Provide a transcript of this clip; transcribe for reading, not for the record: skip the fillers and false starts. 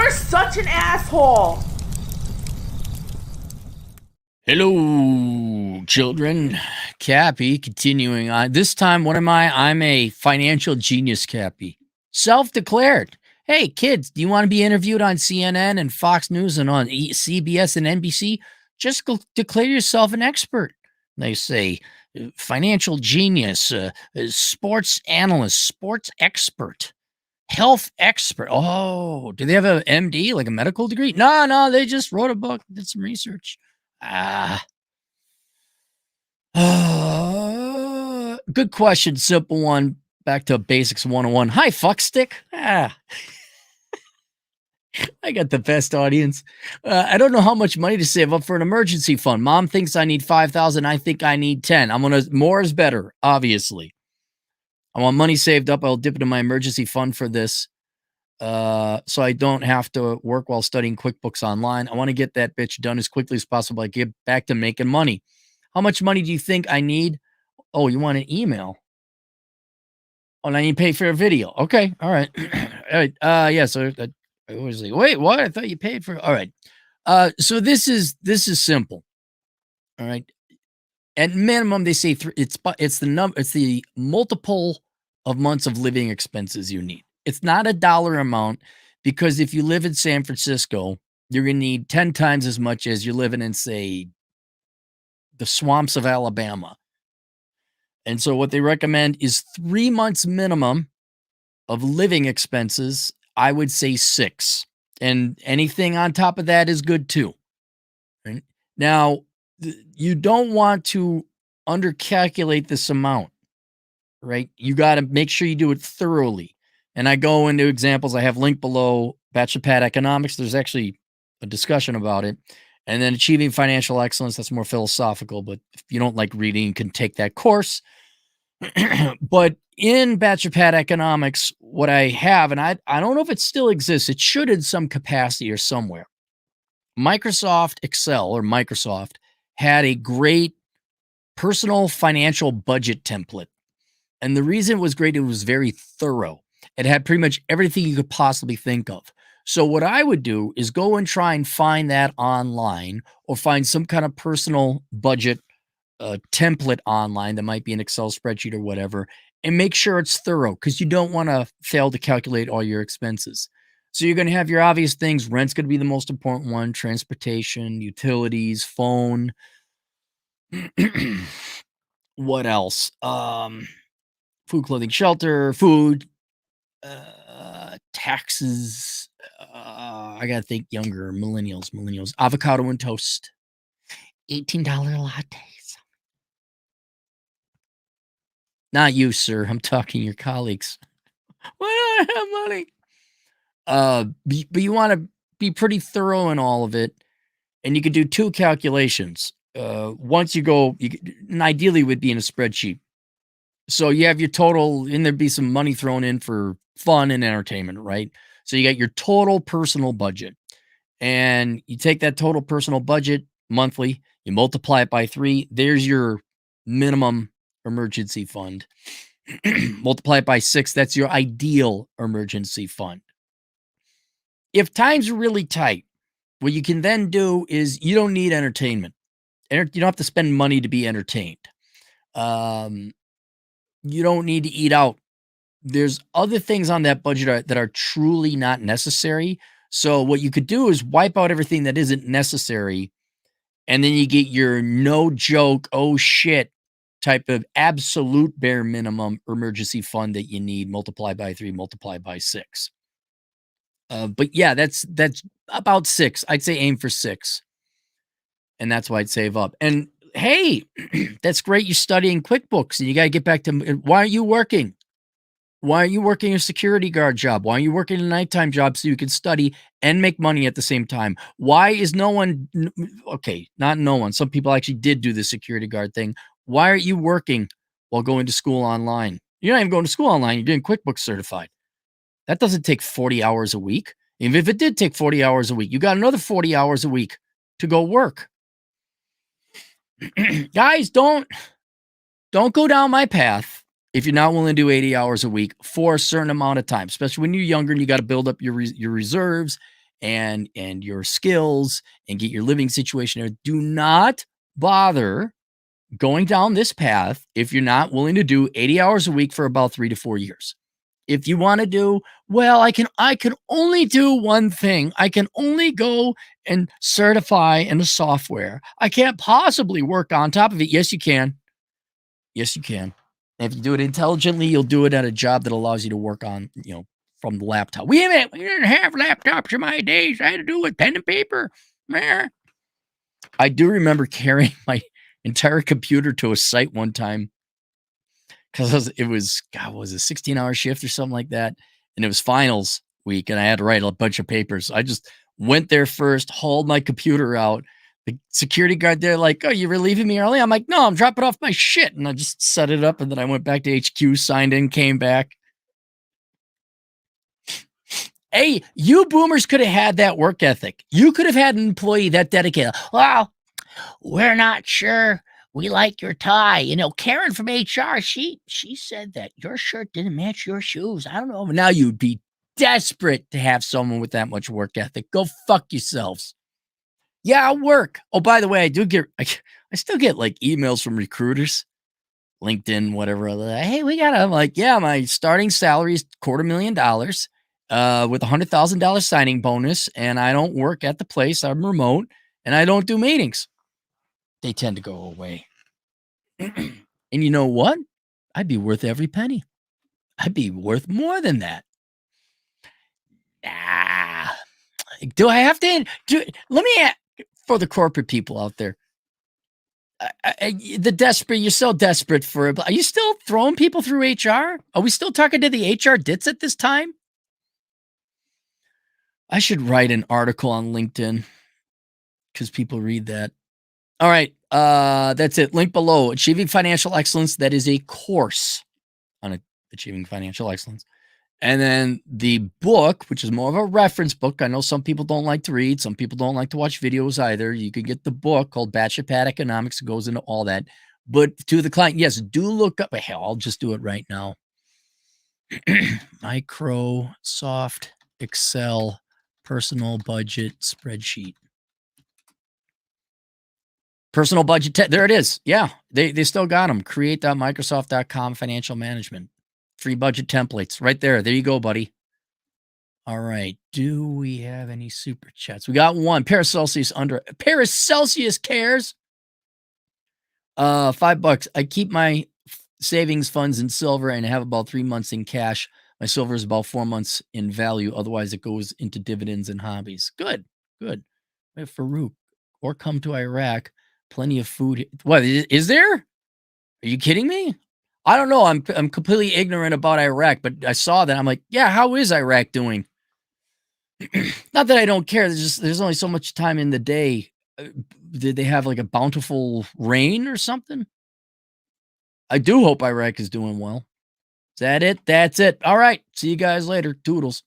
You're such an asshole. Hello, children. Cappy, continuing on. This time, what am I? I'm a financial genius, Cappy. Self-declared. Hey, kids, do you want to be interviewed on CNN and Fox News and on CBS and NBC? Just declare yourself an expert. They say financial genius, sports analyst, sports expert, health expert. Oh, do they have an MD, like a medical degree? No, they just wrote a book, did some research. Good question. Simple one. Back to basics 101. Hi, fuckstick. I got the best audience. I don't know how much money to save up for an emergency fund. Mom thinks I need 5,000. I think I need 10. More is better, obviously. I want money saved up. I'll dip into my emergency fund for this. So I don't have to work while studying QuickBooks online. I want to get that bitch done as quickly as possible. I get back to making money. How much money do you think I need? Oh, you want an email? Oh, and I need to pay for a video. Okay. All right. All right. Yeah. So I was like, wait, what? I thought you paid for. All right. So this is simple. All right. At minimum, they say it's the multiple of months of living expenses you need. It's not a dollar amount, because if you live in San Francisco, you're going to need 10 times as much as you're living in, say, the swamps of Alabama. And so what they recommend is 3 months minimum of living expenses. I would say 6. And anything on top of that is good too. Right? Now, you don't want to undercalculate this amount, right? You got to make sure you do it thoroughly. And I go into examples. I have linked below Bachelor Pad Economics. There's actually a discussion about it. And then Achieving Financial Excellence. That's more philosophical, but if you don't like reading, you can take that course. But in Bachelor Pad Economics, what I have, and I don't know if it still exists, it should in some capacity or somewhere. Microsoft Excel, or Microsoft, had a great personal financial budget template. And the reason it was great, it was very thorough. It had pretty much everything you could possibly think of. So what I would do is go and try and find that online, or find some kind of personal budget template online that might be an Excel spreadsheet or whatever, and make sure it's thorough, because you don't want to fail to calculate all your expenses. So you're going to have your obvious things. Rent's going to be the most important one, transportation, utilities, phone. What else? Food, clothing, shelter, food, taxes. I got to think younger, millennials, avocado and toast, $18 lattes. Not you, sir. I'm talking your colleagues. Why do I have money? But you want to be pretty thorough in all of it. And you could do 2 calculations. Once you go, and ideally would be in a spreadsheet. So you have your total, and there'd be some money thrown in for fun and entertainment, right? So you got your total personal budget. And you take that total personal budget monthly, you multiply it by 3. There's your minimum emergency fund. Multiply it by 6. That's your ideal emergency fund. If times are really tight, what you can then do is, you don't need entertainment. You don't have to spend money to be entertained. You don't need to eat out. There's other things on that budget that are truly not necessary. So what you could do is wipe out everything that isn't necessary, and then you get your no joke, oh shit type of absolute bare minimum emergency fund that you need, multiplied by 3, multiplied by 6. But yeah, that's about 6. I'd say aim for 6. And that's why I'd save up. And hey, that's great. You're studying QuickBooks, and you got to get back to, why aren't you working? Why aren't you working a security guard job? Why aren't you working a nighttime job so you can study and make money at the same time? Why is no one, okay, not no one, some people actually did do the security guard thing. Why aren't you working while going to school online? You're not even going to school online. You're getting QuickBooks certified. That doesn't take 40 hours a week. Even if it did take 40 hours a week, you got another 40 hours a week to go work. Guys, don't go down my path if you're not willing to do 80 hours a week for a certain amount of time, especially when you're younger and you got to build up your reserves and your skills and get your living situation there. Do not bother going down this path if you're not willing to do 80 hours a week for about 3 to 4 years. If you want to do, well, I can only do one thing. I can only go and certify in the software. I can't possibly work on top of it. Yes, you can. Yes, you can. And if you do it intelligently, you'll do it at a job that allows you to work on, from the laptop. We didn't have laptops in my days. I had to do it with pen and paper. I do remember carrying my entire computer to a site one time because it was, God, was a 16-hour shift or something like that? And it was finals week, and I had to write a bunch of papers. I just went there first, hauled my computer out. The security guard there, like, oh, you relieving me early? I'm like, no, I'm dropping off my shit. And I just set it up, and then I went back to HQ, signed in, came back. Hey, you boomers could have had that work ethic. You could have had an employee that dedicated. Well, we're not sure. We like your tie. Karen from HR, she said that your shirt didn't match your shoes. I don't know. Now you'd be desperate to have someone with that much work ethic. Go fuck yourselves. Yeah, I'll work. Oh, by the way, I still get like emails from recruiters, LinkedIn, whatever. Hey, I'm like, yeah, my starting salary is $250,000 with $100,000 signing bonus. And I don't work at the place. I'm remote and I don't do meetings. They tend to go away. And you know what? I'd be worth every penny. I'd be worth more than that. Do I have to? Let me ask, for the corporate people out there. You're so desperate for it. Are you still throwing people through HR? Are we still talking to the HR dits at this time? I should write an article on LinkedIn because people read that. All right. That's it. Link below. Achieving Financial Excellence. That is a course on achieving financial excellence. And then the book, which is more of a reference book. I know some people don't like to read. Some people don't like to watch videos either. You can get the book called Bachelor Pad Economics. It goes into all that. But to the client, yes, do look up. Hell, I'll just do it right now. Microsoft Excel personal budget spreadsheet. Personal budget. There it is. Yeah, they still got them. Create.microsoft.com financial management. Free budget templates right there. There you go, buddy. All right. Do we have any super chats? We got one. Paracelsius cares. $5. I keep my savings funds in silver and have about 3 months in cash. My silver is about 4 months in value. Otherwise, it goes into dividends and hobbies. Good. Farouk, or come to Iraq. Plenty of food. What is there? Are you kidding me? I don't know. I'm completely ignorant about Iraq, but I saw that. I'm like, yeah, how is Iraq doing? Not that I don't care. There's only so much time in the day. Did they have like a bountiful rain or something? I do hope Iraq is doing well. Is that it? That's it. All right. See you guys later. Toodles.